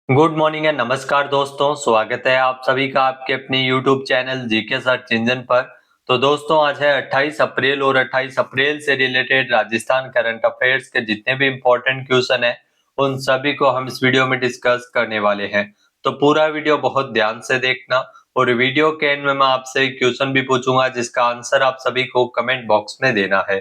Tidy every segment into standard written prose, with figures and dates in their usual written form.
Good morning and नमस्कार दोस्तों। स्वागत है आप सभी का आपके अपने YouTube channel GK search engine पर। तो दोस्तों आज है 28 अप्रैल और 28 अप्रैल से रिलेटेड राजस्थान करंट अफेयर्स के जितने भी इम्पोर्टेंट क्वेश्चन है उन सभी को हम इस वीडियो में डिस्कस करने वाले हैं। तो पूरा वीडियो बहुत ध्यान से देखना और वीडियो के एंड में मैं आपसे एक क्वेश्चन भी पूछूंगा जिसका आंसर आप सभी को कमेंट बॉक्स में देना है।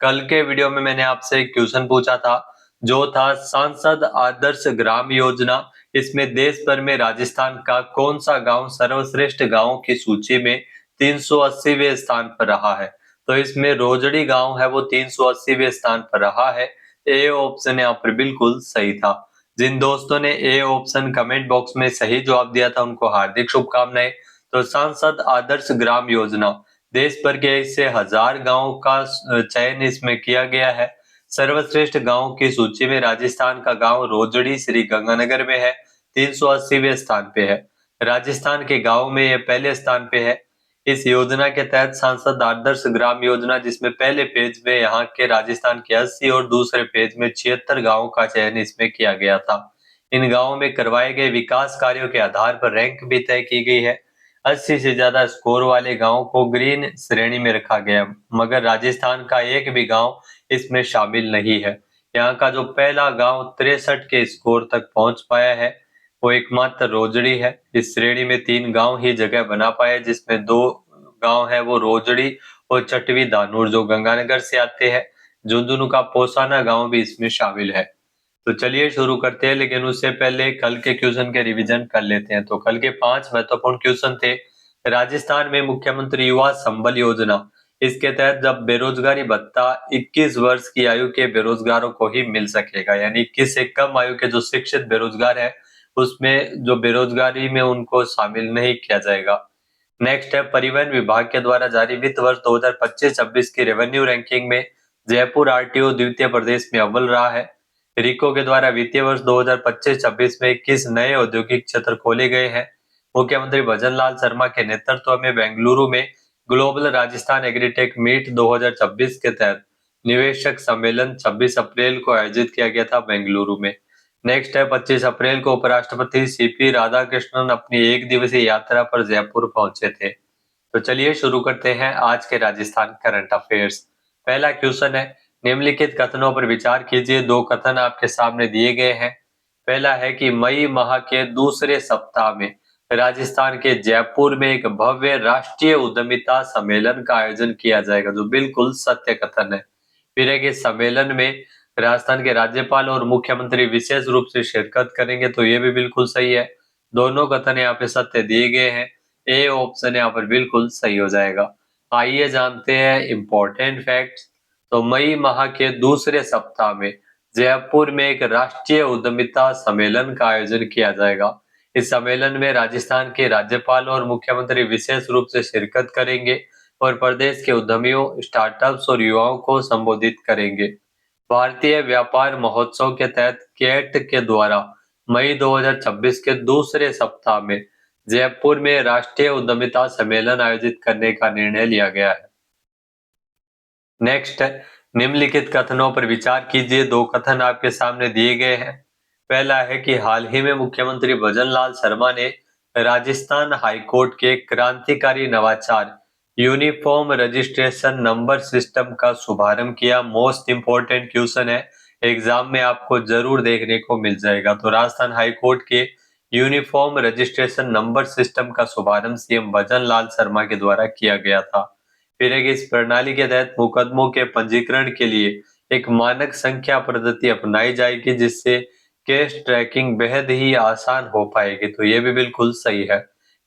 कल के वीडियो में मैंने आपसे एक क्वेश्चन पूछा था जो था सांसद आदर्श ग्राम योजना। इसमें देश भर में राजस्थान का कौन सा गांव सर्वश्रेष्ठ गांवों की सूची में 380वें स्थान पर रहा है। तो इसमें रोजड़ी गांव है वो 380वें स्थान पर रहा है। ए ऑप्शन यहाँ पर बिल्कुल सही था। जिन दोस्तों ने ए ऑप्शन कमेंट बॉक्स में सही जवाब दिया था उनको हार्दिक शुभकामनाएं। तो सांसद आदर्श ग्राम योजना देश भर के ऐसे 1000 गांवों का चयन इसमें किया गया है। सर्वश्रेष्ठ गांव की सूची में राजस्थान का गांव रोजड़ी श्री गंगानगर में है, 380वें स्थान पे है। राजस्थान के गांव में ये पहले स्थान पे है। इस योजना के तहत सांसद आदर्श ग्राम योजना जिसमें पहले पेज में यहाँ के राजस्थान के 80 और दूसरे पेज में 76 गांवों का चयन इसमें किया गया था। इन गांवों में करवाए गए विकास कार्यों के आधार पर रैंक भी तय की गई है। 80 से ज्यादा स्कोर वाले गांव को ग्रीन श्रेणी में रखा गया, मगर राजस्थान का एक भी गांव इसमें शामिल नहीं है। यहाँ का जो पहला गांव 63 के स्कोर तक पहुंच पाया है वो एकमात्र रोजड़ी है। इस श्रेणी में 3 गांव ही जगह बना पाए जिसमें 2 गांव है वो रोजड़ी और चटवी दानूर जो गंगानगर से आते हैं। झुंझुनू का पोसाना गांव भी इसमें शामिल है। तो चलिए शुरू करते हैं, लेकिन उससे पहले कल के क्वेश्चन के रिवीजन कर लेते हैं। तो कल के 5 महत्वपूर्ण क्वेश्चन थे। राजस्थान में मुख्यमंत्री युवा संबल योजना, इसके तहत जब बेरोजगारी भत्ता 21 वर्ष की आयु के बेरोजगारों को ही मिल सकेगा, यानी 21 से कम आयु के जो शिक्षित बेरोजगार है उसमें जो बेरोजगारी में उनको शामिल नहीं किया जाएगा। नेक्स्ट है परिवहन विभाग के द्वारा जारी वित्त वर्ष 2025-26 की रेवेन्यू रैंकिंग में जयपुर आरटीओ द्वितीय प्रदेश में अव्वल रहा है। रिको के द्वारा वित्तीय वर्ष 2025-26 में 21 नए औद्योगिक क्षेत्र खोले गए हैं। मुख्यमंत्री भजन लाल शर्मा के नेतृत्व में बेंगलुरु में ग्लोबल राजस्थान एग्रीटेक मीट 2026 के तहत निवेशक सम्मेलन 26 अप्रैल को आयोजित किया गया था बेंगलुरु में। नेक्स्ट है 25 अप्रैल को उपराष्ट्रपति सीपी राधाकृष्णन अपनी एक दिवसीय यात्रा पर जयपुर पहुंचे थे। तो चलिए शुरू करते हैं आज के राजस्थान करंट अफेयर्स। पहला क्वेश्चन है निम्नलिखित कथनों पर विचार कीजिए। 2 कथन आपके सामने दिए गए हैं। पहला है कि मई माह के दूसरे सप्ताह में राजस्थान के जयपुर में एक भव्य राष्ट्रीय उद्यमिता सम्मेलन का आयोजन किया जाएगा, जो बिल्कुल सत्य कथन है। फिर है कि सम्मेलन में राजस्थान के राज्यपाल और मुख्यमंत्री विशेष रूप से शिरकत करेंगे, तो ये भी बिल्कुल सही है। दोनों कथन यहाँ पे सत्य दिए गए हैं। ए ऑप्शन यहाँ पर बिल्कुल सही हो जाएगा। आइए जानते हैं इम्पोर्टेंट फैक्ट्स। तो मई माह के दूसरे सप्ताह में जयपुर में एक राष्ट्रीय उद्यमिता सम्मेलन का आयोजन किया जाएगा। इस सम्मेलन में राजस्थान के राज्यपाल और मुख्यमंत्री विशेष रूप से शिरकत करेंगे और प्रदेश के उद्यमियों, स्टार्टअप्स और युवाओं को संबोधित करेंगे। भारतीय व्यापार महोत्सव के तहत कैट के द्वारा मई 2026 के दूसरे सप्ताह में जयपुर में राष्ट्रीय उद्यमिता सम्मेलन आयोजित करने का निर्णय लिया गया है। नेक्स्ट है निम्नलिखित कथनों पर विचार कीजिए। 2 कथन आपके सामने दिए गए हैं। पहला है कि हाल ही में मुख्यमंत्री भजन लाल शर्मा ने राजस्थान हाईकोर्ट के क्रांतिकारी नवाचार यूनिफॉर्म रजिस्ट्रेशन नंबर सिस्टम का शुभारंभ किया। मोस्ट इंपोर्टेंट क्वेश्चन है, एग्जाम में आपको जरूर देखने को मिल जाएगा। तो राजस्थान हाईकोर्ट के यूनिफॉर्म रजिस्ट्रेशन नंबर सिस्टम का शुभारंभ सीएम भजन लाल शर्मा के द्वारा किया गया था। फिर है कि इस प्रणाली के तहत मुकदमों के पंजीकरण के लिए एक मानक संख्या पद्धति अपनाई जाएगी, जिससे केस ट्रैकिंग बेहद ही आसान हो पाएगी। तो ये भी बिल्कुल सही है।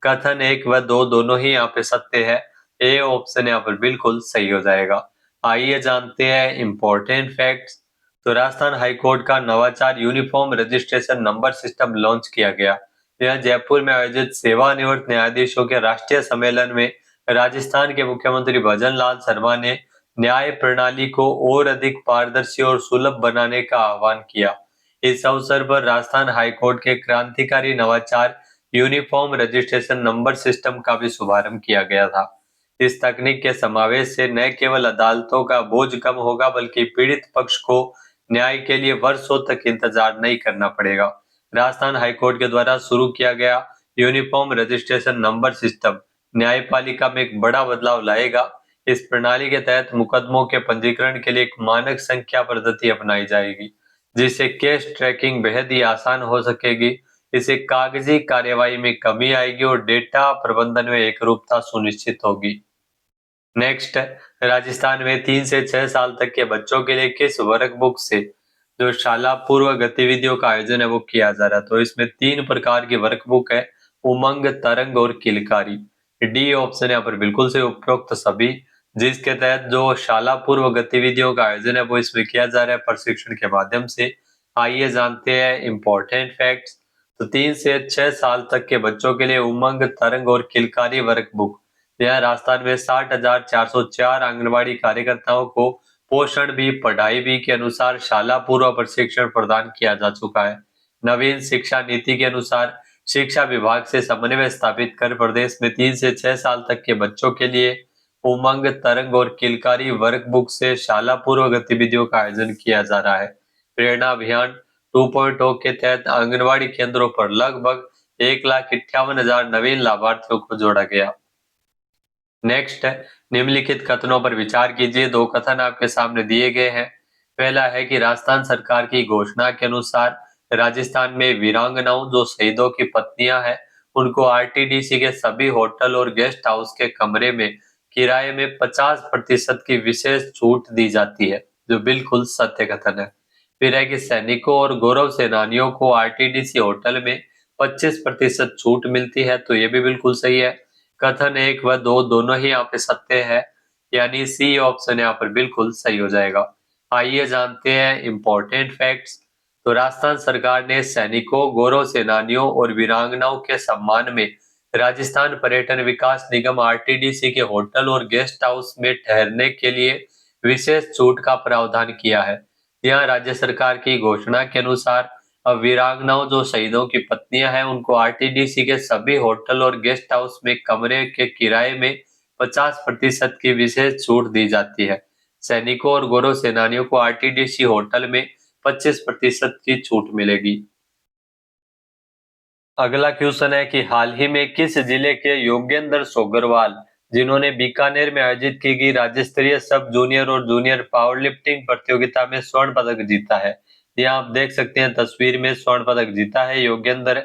कथन 1 व 2 दोनों ही यहाँ पे सत्य है। ए ऑप्शन यहाँ पर बिल्कुल सही हो जाएगा। आइए जानते हैं इम्पोर्टेंट फैक्ट्स। तो राजस्थान हाईकोर्ट का नवाचार uniform registration number system launch किया गया। यह जयपुर में आयोजित सेवानिवृत्त न्यायाधीशों के राष्ट्रीय सम्मेलन में राजस्थान के मुख्यमंत्री भजन लाल शर्मा ने न्याय प्रणाली को और अधिक पारदर्शी और सुलभ बनाने का आह्वान किया। इस अवसर पर राजस्थान हाईकोर्ट के क्रांतिकारी नवाचार यूनिफॉर्म रजिस्ट्रेशन नंबर सिस्टम का भी शुभारंभ किया गया था। इस तकनीक के समावेश से न केवल अदालतों का बोझ कम होगा, बल्कि पीड़ित पक्ष को न्याय के लिए वर्षों तक इंतजार नहीं करना पड़ेगा। राजस्थान हाईकोर्ट के द्वारा शुरू किया गया यूनिफॉर्म रजिस्ट्रेशन नंबर सिस्टम न्यायपालिका में एक बड़ा बदलाव लाएगा। इस प्रणाली के तहत मुकदमों के पंजीकरण के लिए एक मानक संख्या पद्धति अपनाई जाएगी, जिससे केस ट्रैकिंग बेहद ही आसान हो सकेगी। इससे कागजी कार्यवाही में कमी आएगी और डेटा प्रबंधन में एकरूपता सुनिश्चित होगी। नेक्स्ट, राजस्थान में 3 से 6 साल तक के बच्चों के लिए किस वर्कबुक से जो शाला पूर्व गतिविधियों का आयोजन है वो किया जा रहा है। तो इसमें 3 प्रकार की वर्कबुक है, उमंग, तरंग और किलकारी। डी ऑप्शन यहाँ पर बिल्कुल से उपरोक्त सभी, जिसके तहत जो शाला पूर्व गतिविधियों का आयोजन है वो इसमें किया जा रहा है प्रशिक्षण के माध्यम से। आइए जानते हैं इम्पोर्टेंट फैक्ट्स। तो 3 से 6 साल तक के बच्चों के लिए उमंग, तरंग और किलकारी वर्कबुक, यह राजस्थान में 60,404 आंगनबाड़ी कार्यकर्ताओं को पोषण भी, पढ़ाई भी के अनुसार शाला पूर्व प्रशिक्षण प्रदान किया जा चुका है। नवीन शिक्षा नीति के अनुसार शिक्षा विभाग से समन्वय स्थापित कर प्रदेश में 3 से 6 साल तक के बच्चों के लिए उमंग, तरंग और किलकारी वर्कबुक से शाला पूर्व गतिविधियों का आयोजन किया जा रहा है। प्रेरणा अभियान 2.0 के तहत आंगनबाड़ी केंद्रों पर लगभग 1,58,000 नवीन लाभार्थियों को जोड़ा गया। नेक्स्ट है, निम्नलिखित कथनों पर विचार कीजिए। 2 कथन आपके सामने दिए गए हैं। पहला है कि राजस्थान सरकार की घोषणा के अनुसार राजस्थान में वीरांगनाओं जो शहीदों की पत्नियां हैं, उनको आरटीडीसी के सभी होटल और गेस्ट हाउस के कमरे में किराए में 50% की विशेष छूट दी जाती है, जो बिल्कुल सत्य कथन है। फिर है कि सैनिकों और गौरव सेनानियों को आरटीडीसी होटल में 25% छूट मिलती है, तो ये भी बिल्कुल सही है। कथन 1 व 2 दोनों ही यहाँ पे सत्य है, यानी सी ऑप्शन यहाँ पर बिल्कुल सही हो जाएगा। आइए जानते हैं इम्पोर्टेंट फैक्ट्स। तो राजस्थान सरकार ने सैनिकों, गौरव सेनानियों और वीरांगनाओं के सम्मान में राजस्थान पर्यटन विकास निगम आरटीडीसी के होटल और गेस्ट हाउस में ठहरने के लिए विशेष छूट का प्रावधान किया है। यहाँ राज्य सरकार की घोषणा के अनुसार अब वीरांगनाओं जो शहीदों की पत्नियां हैं, उनको आरटीडीसी के सभी होटल और गेस्ट हाउस में कमरे के किराए में 50% की विशेष छूट दी जाती है। सैनिकों और गौरव सेनानियों को आरटीडीसी होटल में 25% की छूट मिलेगी। अगला क्वेश्चन है कि हाल ही में किस जिले के योगेंद्र सोगरवाल, जिन्होंने बीकानेर में आयोजित की गई राज्य स्तरीय सब जूनियर और जूनियर पावर लिफ्टिंग प्रतियोगिता में स्वर्ण पदक जीता है। यहाँ आप देख सकते हैं तस्वीर में स्वर्ण पदक जीता है योगेंद्र,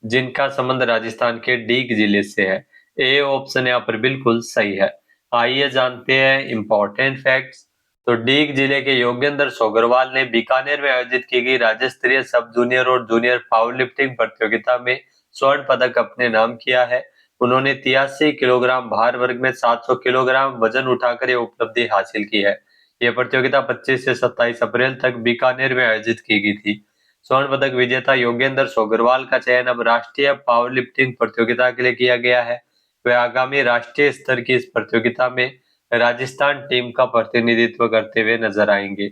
जिनका संबंध राजस्थान के डीग जिले से है। ए ऑप्शन यहाँ पर बिल्कुल सही है। आइए जानते हैं इम्पोर्टेंट फैक्ट्स। तो डीग जिले के योगेंद्र सोगरवाल ने बीकानेर में आयोजित की गई राज्य स्तरीय सब जूनियर और जूनियर पावर लिफ्टिंग प्रतियोगिता में स्वर्ण पदक अपने नाम किया है। उन्होंने 83 किलोग्राम भार वर्ग में 700 किलोग्राम वजन उठाकर यह उपलब्धि हासिल की है। यह प्रतियोगिता 25 से 27 अप्रैल तक बीकानेर में आयोजित की गई थी। स्वर्ण पदक विजेता योगेंद्र सोगरवाल का चयन अब राष्ट्रीय पावर लिफ्टिंग प्रतियोगिता के लिए किया गया है। वे आगामी राष्ट्रीय स्तर की इस प्रतियोगिता में राजस्थान टीम का प्रतिनिधित्व करते हुए नजर आएंगे।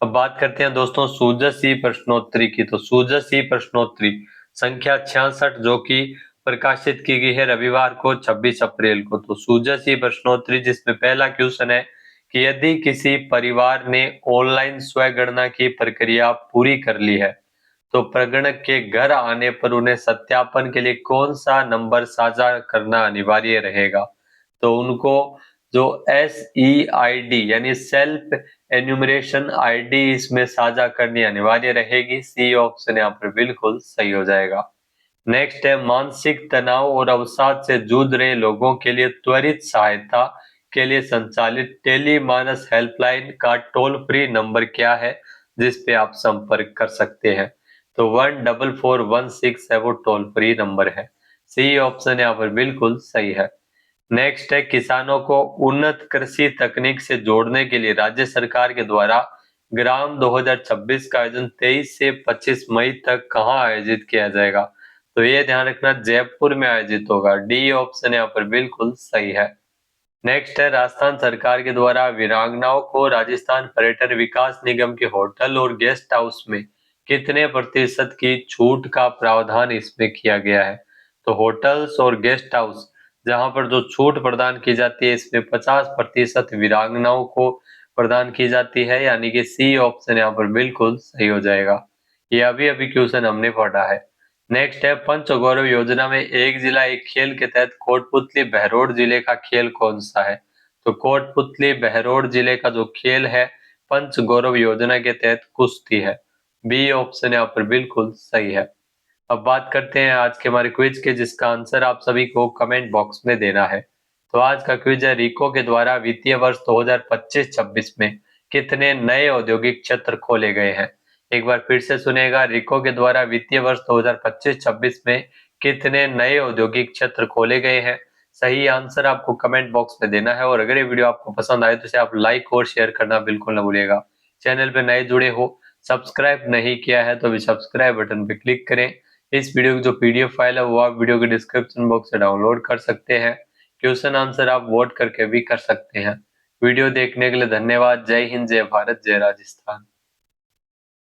अब बात करते हैं दोस्तों सूजस ई प्रश्नोत्तरी की। तो सूजस ई प्रश्नोत्तरी संख्या 66 जो कि प्रकाशित की गई है रविवार को 26 अप्रैल को। तो सूजस ई प्रश्नोत्तरी जिसमें पहला क्वेश्चन है कि यदि किसी परिवार ने ऑनलाइन स्वगणना की प्रक्रिया पूरी कर ली है, तो प्रगणक के घर आने पर उन्हें सत्यापन के लिए कौन सा नंबर साझा करना अनिवार्य रहेगा। तो उनको जो SEID यानी सेल्फ एन्यूमरेशन आईडी इसमें साझा करनी अनिवार्य रहेगी। सी ऑप्शन यहाँ पर बिल्कुल सही हो जाएगा। नेक्स्ट है मानसिक तनाव और अवसाद से जूझ रहे लोगों के लिए त्वरित सहायता के लिए संचालित टेली मानस हेल्पलाइन का टोल फ्री नंबर क्या है, जिस पे आप संपर्क कर सकते हैं। तो 14416 है वो टोल फ्री नंबर है। सी ऑप्शन यहाँ पर बिल्कुल सही है। नेक्स्ट है किसानों को उन्नत कृषि तकनीक से जोड़ने के लिए राज्य सरकार के द्वारा ग्राम 2026 का आयोजन 23 से 25 मई तक कहां आयोजित किया जाएगा। तो ये ध्यान रखना जयपुर में आयोजित होगा। डी ऑप्शन यहाँ पर बिल्कुल सही है। नेक्स्ट है राजस्थान सरकार के द्वारा वीरांगनाओं को राजस्थान पर्यटन विकास निगम के होटल और गेस्ट हाउस में कितने प्रतिशत की छूट का प्रावधान इसमें किया गया है। तो होटल्स और गेस्ट हाउस जहां पर जो छूट प्रदान की जाती है इसमें 50% वीरांगनाओं को प्रदान की जाती है, यानी कि सी ऑप्शन यहाँ पर बिल्कुल सही हो जाएगा। ये अभी अभी क्वेश्चन हमने पढ़ा है। नेक्स्ट है, पंच गौरव योजना में एक जिला एक खेल के तहत कोटपुतली बहरोड जिले का खेल कौन सा है? तो कोटपुतली बहरोड जिले का जो खेल है पंच गौरव योजना के तहत कुश्ती है। बी ऑप्शन यहाँ पर बिल्कुल सही है। अब बात करते हैं आज के हमारे क्विज के, जिसका आंसर आप सभी को कमेंट बॉक्स में देना है। तो आज का क्विज है, रिको के द्वारा वित्तीय वर्ष 2025-26 में कितने नए औद्योगिक क्षेत्र खोले गए हैं? एक बार फिर से सुनेगा, रिको के द्वारा वित्तीय वर्ष 2025-26 में कितने नए औद्योगिक क्षेत्र खोले गए हैं? सही आंसर आपको कमेंट बॉक्स में देना है। और अगर ये वीडियो आपको पसंद आए तो इसे आप लाइक और शेयर करना बिल्कुल न भूलिएगा। चैनल पे नए जुड़े हो, सब्सक्राइब नहीं किया है तो भी सब्सक्राइब बटन पे क्लिक करें। इस वीडियो की जो पीडीएफ फाइल है वो आप वीडियो के डिस्क्रिप्शन बॉक्स से डाउनलोड कर सकते हैं। क्वेश्चन आंसर आप वोट करके भी कर सकते हैं। वीडियो देखने के लिए धन्यवाद। जय हिंद, जय भारत, जय राजस्थान।